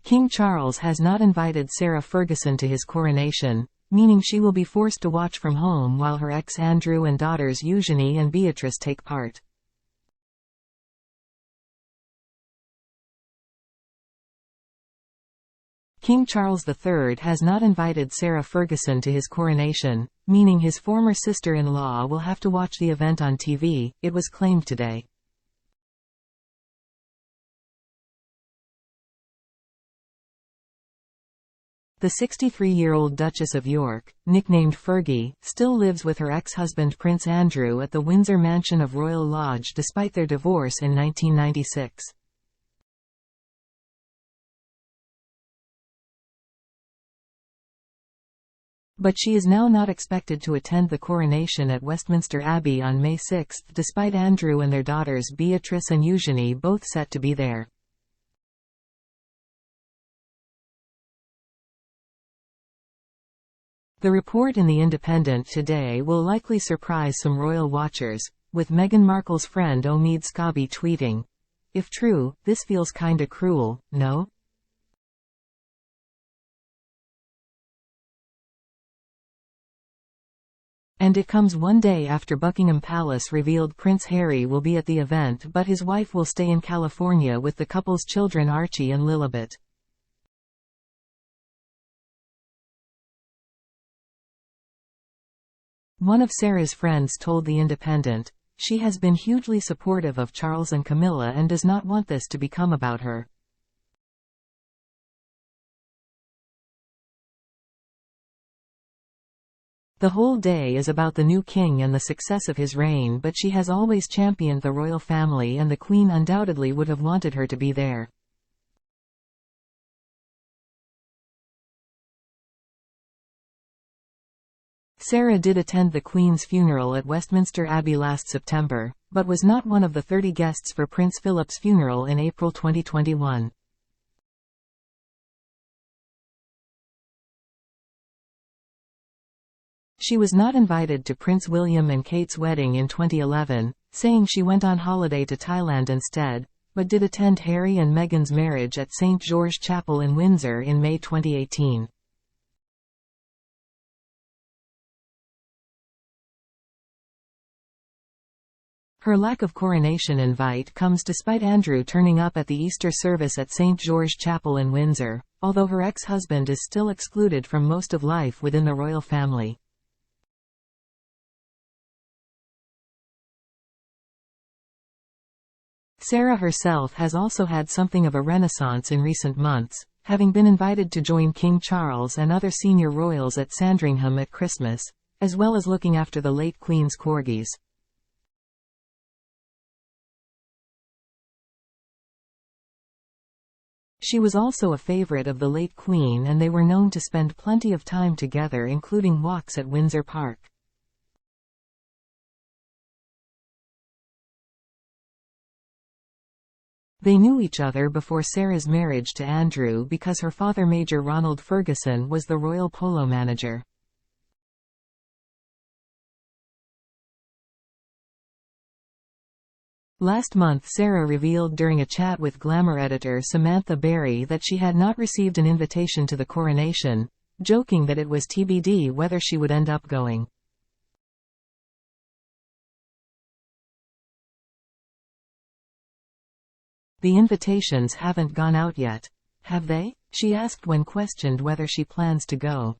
King Charles has not invited Sarah Ferguson to his coronation, meaning she will be forced to watch from home while her ex Andrew and daughters Eugenie and Beatrice take part. King Charles III has not invited Sarah Ferguson to his coronation, meaning his former sister-in-law will have to watch the event on TV, it was claimed today. The 63-year-old Duchess of York, nicknamed Fergie, still lives with her ex-husband Prince Andrew at the Windsor mansion of Royal Lodge despite their divorce in 1996. But she is now not expected to attend the coronation at Westminster Abbey on May 6 despite Andrew and their daughters Beatrice and Eugenie both set to be there. The report in The Independent today will likely surprise some royal watchers, with Meghan Markle's friend Omid Scobie tweeting, "If true, this feels kinda cruel, no?" And it comes one day after Buckingham Palace revealed Prince Harry will be at the event but his wife will stay in California with the couple's children Archie and Lilibet. One of Sarah's friends told The Independent, "She has been hugely supportive of Charles and Camilla and does not want this to become about her. The whole day is about the new king and the success of his reign, but she has always championed the royal family and the Queen undoubtedly would have wanted her to be there." Sarah did attend the Queen's funeral at Westminster Abbey last September, but was not one of the 30 guests for Prince Philip's funeral in April 2021. She was not invited to Prince William and Kate's wedding in 2011, saying she went on holiday to Thailand instead, but did attend Harry and Meghan's marriage at St. George Chapel in Windsor in May 2018. Her lack of coronation invite comes despite Andrew turning up at the Easter service at St. George Chapel in Windsor, although her ex-husband is still excluded from most of life within the royal family. Sarah herself has also had something of a renaissance in recent months, having been invited to join King Charles and other senior royals at Sandringham at Christmas, as well as looking after the late Queen's corgis. She was also a favorite of the late Queen and they were known to spend plenty of time together, including walks at Windsor Park. They knew each other before Sarah's marriage to Andrew because her father Major Ronald Ferguson was the royal polo manager. Last month Sarah revealed during a chat with Glamour editor Samantha Berry that she had not received an invitation to the coronation, joking that it was TBD whether she would end up going. "The invitations haven't gone out yet, have they?" she asked when questioned whether she plans to go.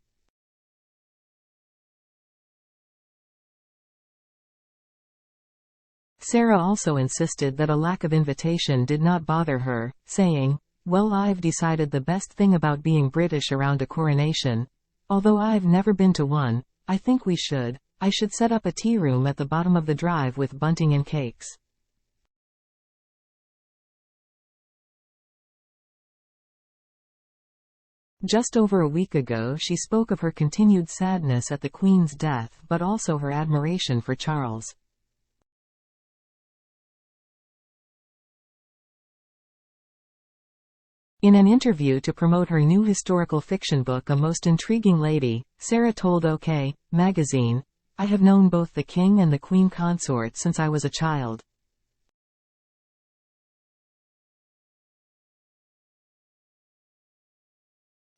Sarah also insisted that a lack of invitation did not bother her, saying, "Well, I've decided the best thing about being British around a coronation, although I've never been to one, I think I should set up a tea room at the bottom of the drive with bunting and cakes." Just over a week ago she spoke of her continued sadness at the Queen's death but also her admiration for Charles. In an interview to promote her new historical fiction book A Most Intriguing Lady, Sarah told OK! Magazine, "I have known both the King and the Queen Consort since I was a child.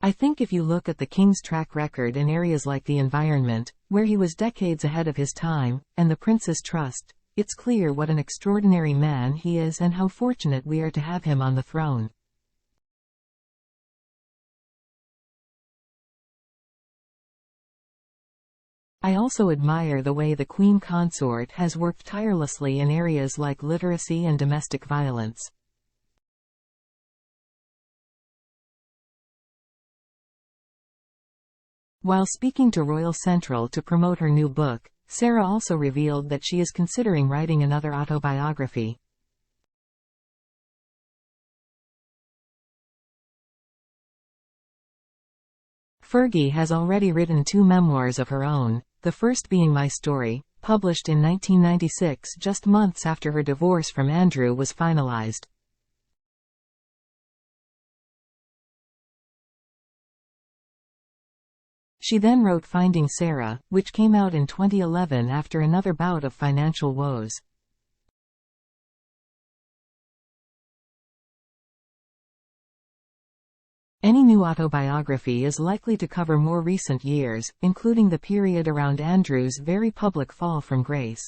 I think if you look at the king's track record in areas like the environment, where he was decades ahead of his time, and the prince's trust, it's clear what an extraordinary man he is and how fortunate we are to have him on the throne. I also admire the way the Queen Consort has worked tirelessly in areas like literacy and domestic violence. While speaking to Royal Central to promote her new book, Sarah also revealed that she is considering writing another autobiography. Fergie has already written 2 memoirs of her own, the first being My Story, published in 1996 just months after her divorce from Andrew was finalized. She then wrote Finding Sarah, which came out in 2011 after another bout of financial woes. Any new autobiography is likely to cover more recent years, including the period around Andrew's very public fall from grace.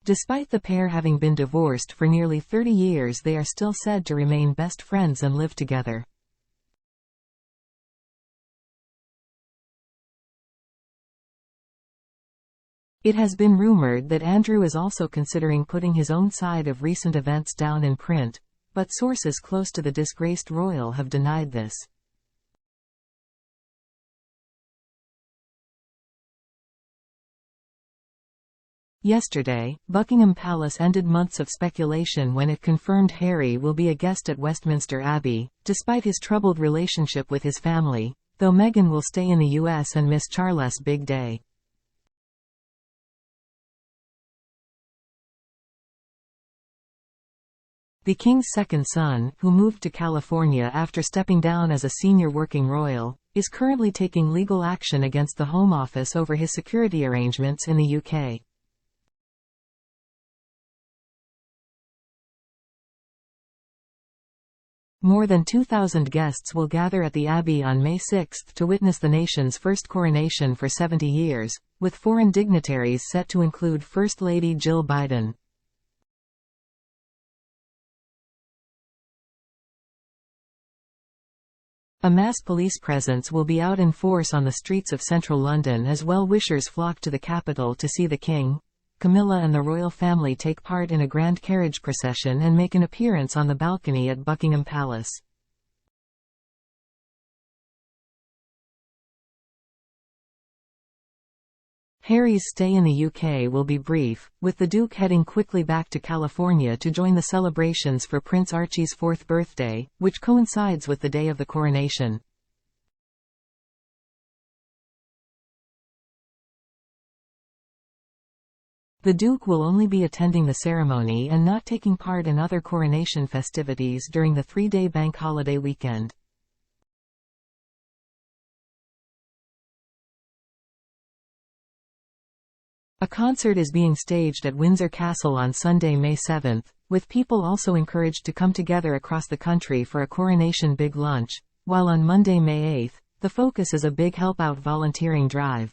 Despite the pair having been divorced for nearly 30 years, they are still said to remain best friends and live together. It has been rumored that Andrew is also considering putting his own side of recent events down in print, but sources close to the disgraced royal have denied this. Yesterday, Buckingham Palace ended months of speculation when it confirmed Harry will be a guest at Westminster Abbey, despite his troubled relationship with his family, though Meghan will stay in the US and miss Charles' big day. The king's second son, who moved to California after stepping down as a senior working royal, is currently taking legal action against the Home Office over his security arrangements in the UK. More than 2,000 guests will gather at the Abbey on May 6 to witness the nation's first coronation for 70 years, with foreign dignitaries set to include First Lady Jill Biden. A mass police presence will be out in force on the streets of central London as well-wishers flock to the capital to see the King, Camilla and the royal family take part in a grand carriage procession and make an appearance on the balcony at Buckingham Palace. Harry's stay in the UK will be brief, with the Duke heading quickly back to California to join the celebrations for Prince Archie's 4th birthday, which coincides with the day of the coronation. The Duke will only be attending the ceremony and not taking part in other coronation festivities during the 3-day bank holiday weekend. A concert is being staged at Windsor Castle on Sunday, May 7, with people also encouraged to come together across the country for a coronation big lunch, while on Monday, May 8, the focus is a big help-out volunteering drive.